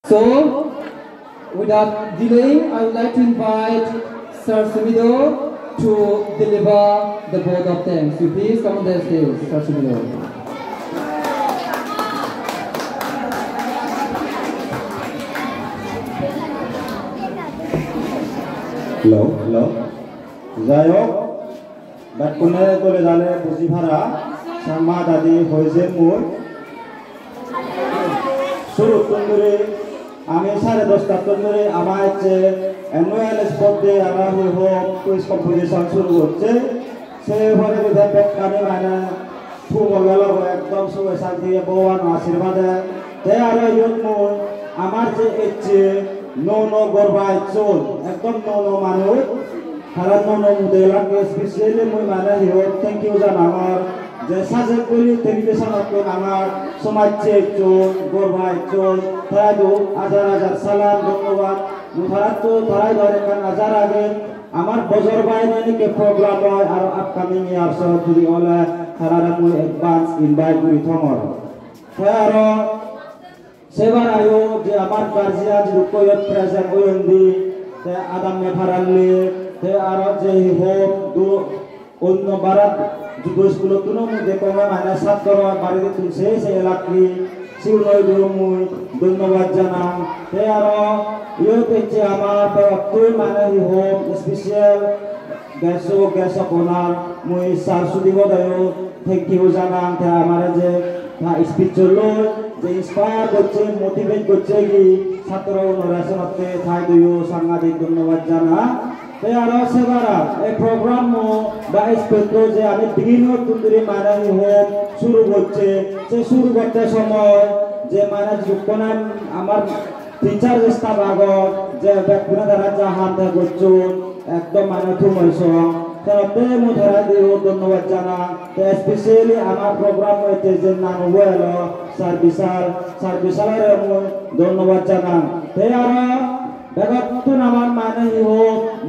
So, without delaying, I would like to invite Sir Sumido to deliver the vote of thanks. You please come on the stage, Sir Sumido. Hello. Jayok, Bakune Toledale Buzivara, Sama Dadi Hoise Moor, Suru Tunduri, Ami Sare Dosta Tunduri, Amache, annual sport day, Amahu Home, quiz competition Suru Goche, say whatever the pet Kanimana, Pumogalo, Tom Suesaki, Boan, Asirmada, they are a young moon, Amache Eche. No Gorbai Soul, Ekon no Manu, Harano Mudelan, especially Mumana Hero, thank you, Zanamar, the Sazakuli, television of Amar, so much Checho, Gorbai Soul, Tarado, Azaraja Salam, Donova, Mutarato, Taragan, Azaragan, Amar Bozorbai, program are upcoming years to the Ola, Haranamu advance invite to tomorrow. Sebar ayo je amar karjia jukoyot present oyondi te adam me pharalli te aro je hom du onno barat jugo skulo tuno mu dekoma mana satro baride tunse se elakri siuloi durumui dhonnobad janam te aro yo teche amar waktu mana hi hom special gaso konar mui sarsudigo dayo thank you janam te amara je na speech lo যে inspire করছে motivate করছে কি ছাত্র নরাসনতে থাই দিও সাংঘাতিক ধন্যবাদ জানা তে আরো সেবারা এই প্রোগ্রাম বা স্পেক্ট্রো যে আমি বিভিন্ন তুন্দুরি মানানি হোক শুরু করছে সে শুরু করতে সময় যে মানে যুক্তনাম আমার টিচার স্টাফ আগত যে ব্যক্তিরা দ্বারা জাহান করছো একদম মানে থুমাইছ তাতে মুধারা দিও ধন্যবাদ জানা স্পেশালি আমার প্রোগ্রাম হইতে যে নাম ওয়েল সার্ভিসারে ধন্যবাদ জানা তে আর বেগতুন আমার মানে হিও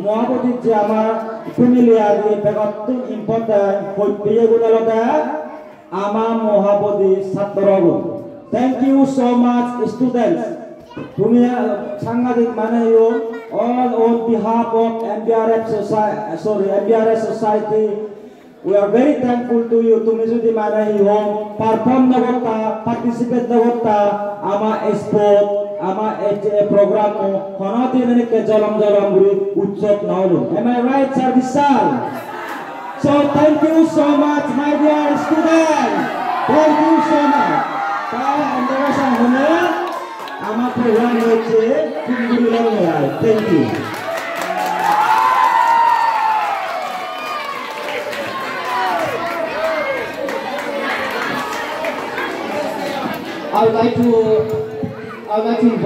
মহাপতি যে আমার ফ্যামিলি আগে বেগতুন ইম্পর্টেন্ট হইপিয়ে গুণলতা আমার মহাপতি ছাত্রগণ thank you so much students তুমি সাংঘাতিক মানে হিও all on behalf of MBRS Society, we are very thankful to you. Tumi jodi mana hi home perform na gotta, participate na gotta, ama sport, ama program mo honati nani ke jalam guri utsav na holo. Am I right, Sir Vishal? So thank you so much, my dear students. Thank you so much. Kaya andara sa hone. Ama program hoche thank you. I would like to